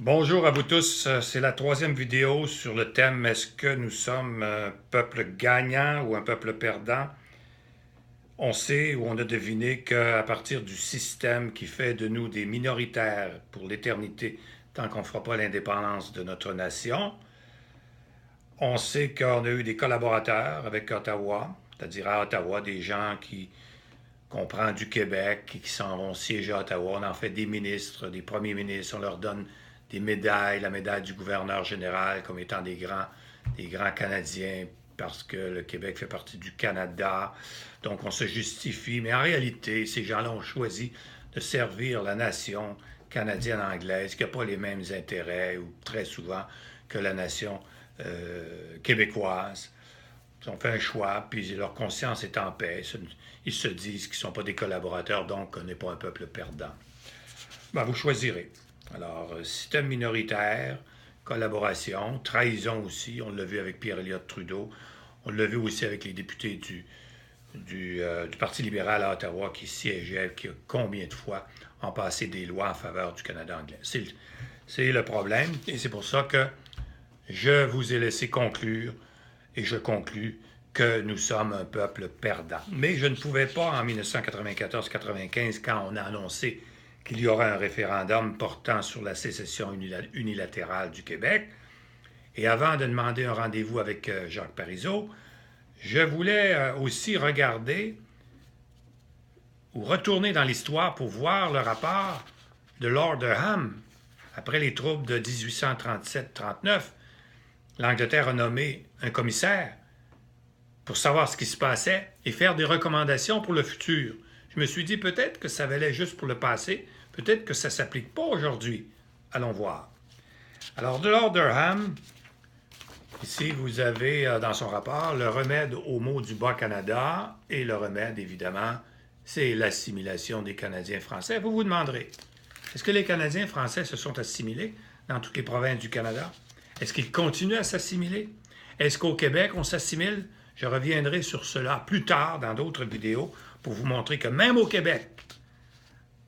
Bonjour à vous tous, c'est la troisième vidéo sur le thème est-ce que nous sommes un peuple gagnant ou un peuple perdant? On sait ou on a deviné qu'à partir du système qui fait de nous des minoritaires pour l'éternité, tant qu'on ne fera pas l'indépendance de notre nation, on sait qu'on a eu des collaborateurs avec Ottawa, c'est-à-dire à Ottawa, des gens qu'on prend du Québec, qui s'en vont siéger à Ottawa. On en fait des ministres, des premiers ministres, on leur donne des médailles, la médaille du gouverneur général comme étant des grands Canadiens parce que le Québec fait partie du Canada. Donc on se justifie, mais en réalité, ces gens-là ont choisi de servir la nation canadienne-anglaise qui n'a pas les mêmes intérêts, ou très souvent, que la nation québécoise. Ils ont fait un choix, puis leur conscience est en paix. Ils se disent qu'ils ne sont pas des collaborateurs, donc on n'est pas un peuple perdant. Ben, vous choisirez. Alors, système minoritaire, collaboration, trahison aussi, on l'a vu avec Pierre Elliott Trudeau, on l'a vu aussi avec les députés du Parti libéral à Ottawa qui siégeaient, qui combien de fois ont passé des lois en faveur du Canada anglais. C'est le problème, et c'est pour ça que je vous ai laissé conclure, et je conclus que nous sommes un peuple perdant. Mais je ne pouvais pas, en 1994-95, quand on a annoncé qu'il y aurait un référendum portant sur la sécession unilatérale du Québec, et avant de demander un rendez-vous avec Jacques Parizeau, je voulais aussi regarder ou retourner dans l'histoire pour voir le rapport de Lord Durham. Après les troubles de 1837-39, l'Angleterre a nommé un commissaire pour savoir ce qui se passait et faire des recommandations pour le futur. Je me suis dit peut-être que ça valait juste pour le passé, peut-être que ça ne s'applique pas aujourd'hui. Allons voir. Alors, de Lord Durham, ici vous avez dans son rapport le remède aux maux du Bas-Canada, et le remède, évidemment, c'est l'assimilation des Canadiens français. Vous vous demanderez, est-ce que les Canadiens français se sont assimilés dans toutes les provinces du Canada? Est-ce qu'ils continuent à s'assimiler? Est-ce qu'au Québec, on s'assimile? Je reviendrai sur cela plus tard dans d'autres vidéos pour vous montrer que même au Québec,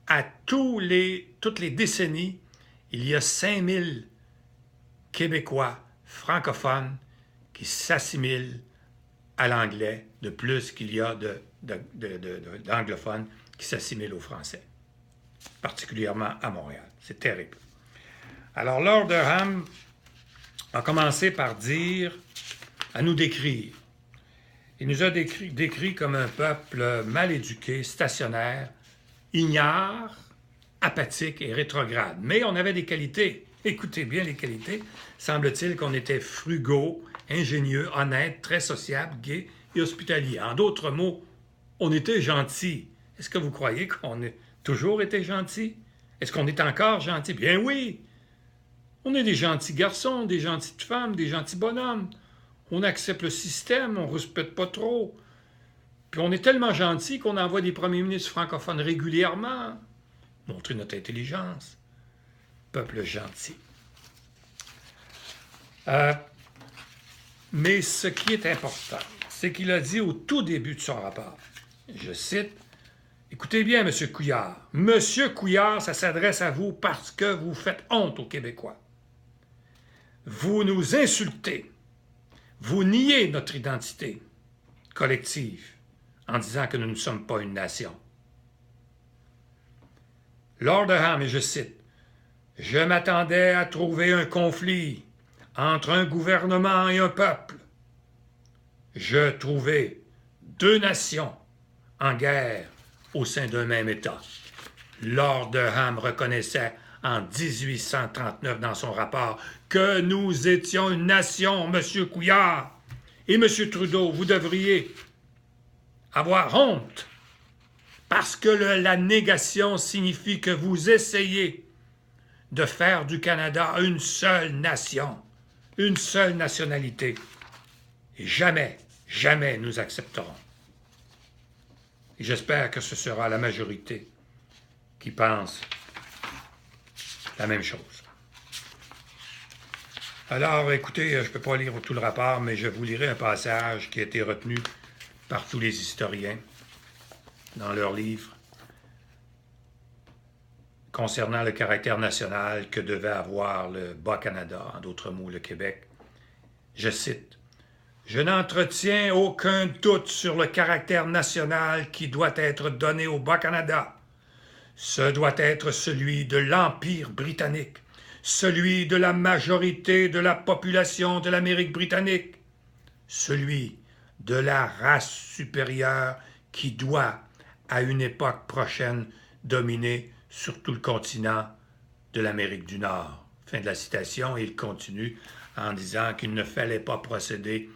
à toutes les décennies, il y a 5000 Québécois francophones qui s'assimilent à l'anglais de plus qu'il y a d'anglophones qui s'assimilent au français, particulièrement à Montréal. C'est terrible. Alors, Lord Durham a commencé par dire, à nous décrire. Il nous a décrit comme un peuple mal éduqué, stationnaire, ignare, apathique et rétrograde. Mais on avait des qualités. Écoutez bien les qualités. Semble-t-il qu'on était frugaux, ingénieux, honnêtes, très sociables, gais et hospitaliers. En d'autres mots, on était gentils. Est-ce que vous croyez qu'on a toujours été gentils? Est-ce qu'on est encore gentils? Bien oui! On est des gentils garçons, des gentilles femmes, des gentils bonhommes. On accepte le système, on ne respecte pas trop. Puis on est tellement gentils qu'on envoie des premiers ministres francophones régulièrement. Montrer notre intelligence. Peuple gentil. Mais ce qui est important, c'est qu'il a dit au tout début de son rapport, je cite, « Écoutez bien, M. Couillard. M. Couillard, ça s'adresse à vous parce que vous faites honte aux Québécois. Vous nous insultez. Vous niez notre identité collective en disant que nous ne sommes pas une nation. » Lord Durham, et je cite, « Je m'attendais à trouver un conflit entre un gouvernement et un peuple. Je trouvais deux nations en guerre au sein d'un même État. » Lord Durham reconnaissait en 1839 dans son rapport que nous étions une nation, M. Couillard. Et M. Trudeau, vous devriez avoir honte parce que la négation signifie que vous essayez de faire du Canada une seule nation, une seule nationalité. Et jamais, jamais nous accepterons. Et j'espère que ce sera la majorité qui pense la même chose. Alors, écoutez, je ne peux pas lire tout le rapport, mais je vous lirai un passage qui a été retenu par tous les historiens dans leurs livres. concernant le caractère national que devait avoir le Bas-Canada, en d'autres mots le Québec. Je cite, « Je n'entretiens aucun doute sur le caractère national qui doit être donné au Bas-Canada. Ce doit être celui de l'Empire britannique, celui de la majorité de la population de l'Amérique britannique, celui de la race supérieure qui doit, à une époque prochaine, dominer sur tout le continent de l'Amérique du Nord. » Fin de la citation, et il continue en disant qu'il ne fallait pas procéder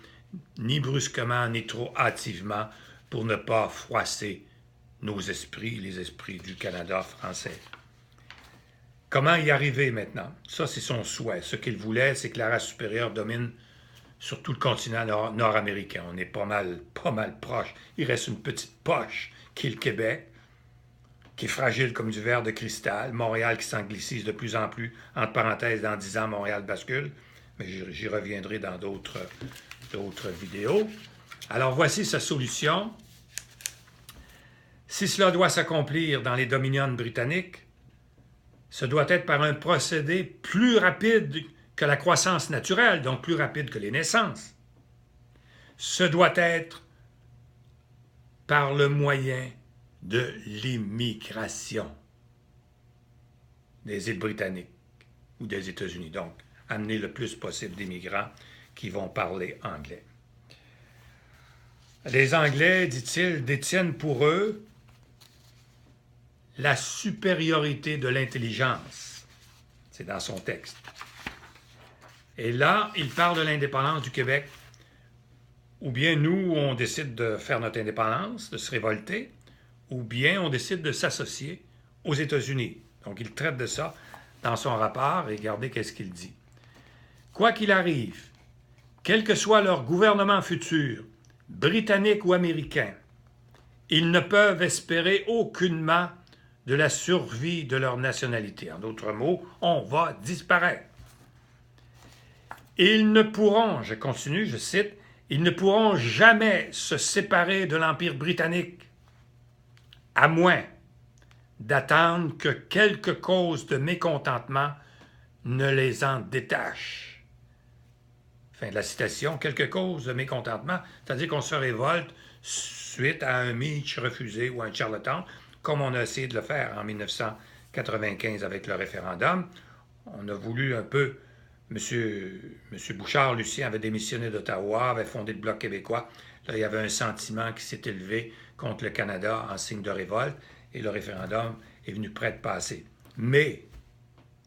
ni brusquement ni trop hâtivement pour ne pas froisser nos esprits, les esprits du Canada français. Comment y arriver maintenant? Ça, c'est son souhait. Ce qu'il voulait, c'est que la race supérieure domine sur tout le continent nord-américain. On est pas mal proche. Il reste une petite poche qui est le Québec, qui est fragile comme du verre de cristal. Montréal qui s'anglicise de plus en plus. Entre parenthèses, dans 10 ans, Montréal bascule. Mais j'y reviendrai dans d'autres vidéos. Alors, voici sa solution. Si cela doit s'accomplir dans les dominions britanniques, ce doit être par un procédé plus rapide que la croissance naturelle, donc plus rapide que les naissances. Ce doit être par le moyen de l'immigration des îles britanniques ou des États-Unis. Donc, amener le plus possible d'immigrants qui vont parler anglais. Les Anglais, dit-il, détiennent pour eux la supériorité de l'intelligence. C'est dans son texte. Et là, il parle de l'indépendance du Québec. Ou bien nous, on décide de faire notre indépendance, de se révolter, ou bien on décide de s'associer aux États-Unis. Donc, il traite de ça dans son rapport et regardez qu'est-ce qu'il dit. Quoi qu'il arrive, quel que soit leur gouvernement futur, britannique ou américain, ils ne peuvent espérer aucunement de la survie de leur nationalité. En d'autres mots, on va disparaître. Ils ne pourront, je continue, je cite, ils ne pourront jamais se séparer de l'Empire britannique, à moins d'attendre que quelque cause de mécontentement ne les en détache. Fin de la citation, quelque cause de mécontentement, c'est-à-dire qu'on se révolte suite à un Meach refusé ou un Charlottetown, comme on a essayé de le faire en 1995 avec le référendum. On a voulu un peu... M. Bouchard, Lucien, avait démissionné d'Ottawa, avait fondé le Bloc québécois. Là, il y avait un sentiment qui s'est élevé contre le Canada en signe de révolte, et le référendum est venu près de passer. Mais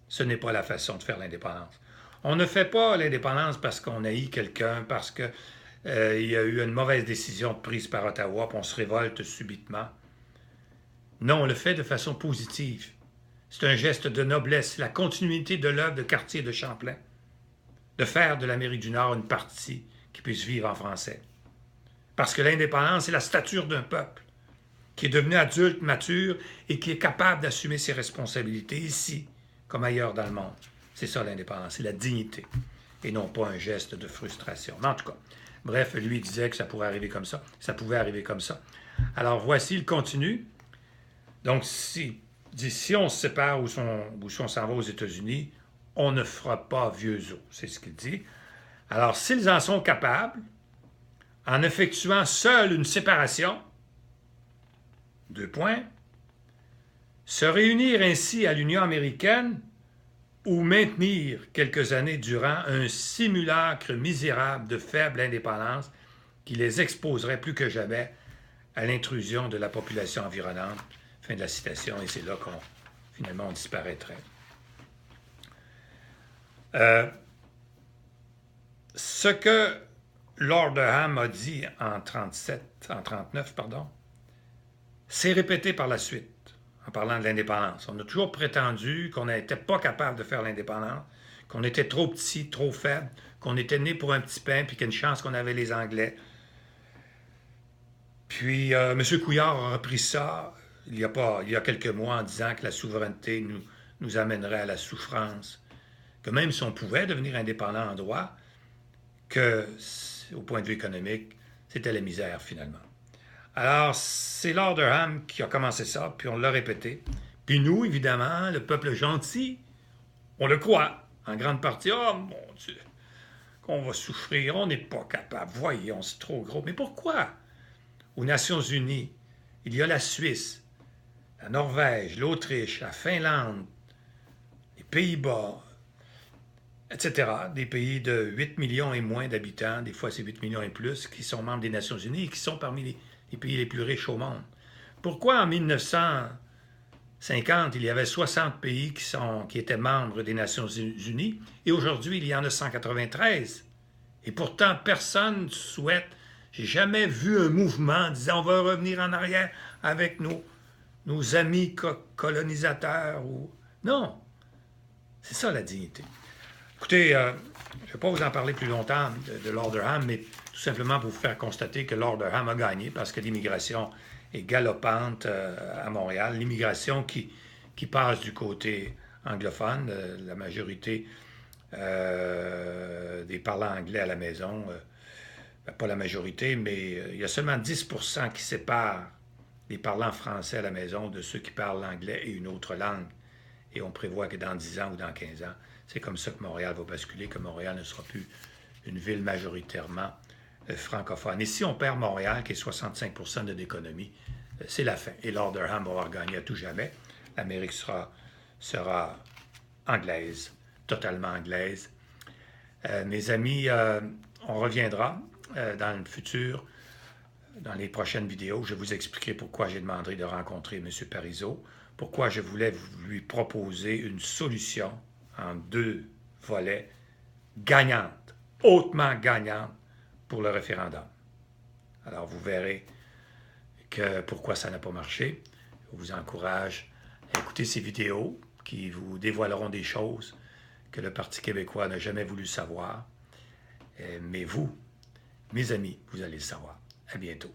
ce n'est pas la façon de faire l'indépendance. On ne fait pas l'indépendance parce qu'on haït quelqu'un, parce qu'il y a eu une mauvaise décision prise par Ottawa, puis on se révolte subitement. Non, on le fait de façon positive. C'est un geste de noblesse, la continuité de l'œuvre de Cartier et de Champlain, de faire de l'Amérique du Nord une partie qui puisse vivre en français. Parce que l'indépendance, c'est la stature d'un peuple qui est devenu adulte, mature et qui est capable d'assumer ses responsabilités ici comme ailleurs dans le monde. C'est ça l'indépendance, c'est la dignité et non pas un geste de frustration. Mais en tout cas, bref, lui disait que ça pourrait arriver comme ça, ça pouvait arriver comme ça. Alors voici le continu. Donc si on se sépare ou si on s'en va aux États-Unis, on ne fera pas vieux os, c'est ce qu'il dit. Alors s'ils en sont capables, en effectuant seule une séparation, 2 points, se réunir ainsi à l'Union américaine ou maintenir quelques années durant un simulacre misérable de faible indépendance qui les exposerait plus que jamais à l'intrusion de la population environnante. Fin de la citation, et c'est là finalement, on disparaîtrait. Ce que Lord Durham a dit en 39, c'est répété par la suite, en parlant de l'indépendance. On a toujours prétendu qu'on n'était pas capable de faire l'indépendance, qu'on était trop petit, trop faible, qu'on était né pour un petit pain, puis qu'il y a une chance qu'on avait les Anglais. Puis M. Couillard a repris ça il y a quelques mois en disant que la souveraineté nous amènerait à la souffrance, que même si on pouvait devenir indépendant en droit, que, au point de vue économique, c'était la misère finalement. Alors, c'est Lord Durham qui a commencé ça, puis on l'a répété, Puis nous, évidemment, le peuple gentil, on le croit, en grande partie. Oh mon Dieu, qu'on va souffrir, on n'est pas capable, voyons, c'est trop gros. Mais pourquoi? Aux Nations Unies, il y a la Suisse, la Norvège, l'Autriche, la Finlande, les Pays-Bas, etc. Des pays de 8 millions et moins d'habitants, des fois c'est 8 millions et plus, qui sont membres des Nations Unies et qui sont parmi les pays les plus riches au monde. Pourquoi en 1950, il y avait 60 pays qui étaient membres des Nations Unies et aujourd'hui, il y en a 193? Et pourtant, personne ne souhaite, j'ai jamais vu un mouvement disant on va revenir en arrière avec nos amis colonisateurs. Non, c'est ça la dignité. Écoutez, je ne vais pas vous en parler plus longtemps de Lord Durham, mais tout simplement pour vous faire constater que Lord Durham a gagné parce que l'immigration est galopante à Montréal. L'immigration qui passe du côté anglophone, la majorité des parlants anglais à la maison, pas la majorité, mais il y a seulement 10% qui séparent les parlants français à la maison de ceux qui parlent l'anglais et une autre langue. Et on prévoit que dans 10 ans ou dans 15 ans, c'est comme ça que Montréal va basculer, que Montréal ne sera plus une ville majoritairement francophone. Et si on perd Montréal, qui est 65% de l'économie, c'est la fin. Et Lord Durham va gagner à tout jamais. L'Amérique sera anglaise, totalement anglaise. Mes amis, on reviendra dans le futur, dans les prochaines vidéos. Je vais vous expliquer pourquoi j'ai demandé de rencontrer M. Parizeau, pourquoi je voulais lui proposer une solution en 2 volets gagnante, hautement gagnante pour le référendum. Alors, vous verrez pourquoi ça n'a pas marché. Je vous encourage à écouter ces vidéos qui vous dévoileront des choses que le Parti québécois n'a jamais voulu savoir. Mais vous, mes amis, vous allez le savoir. À bientôt.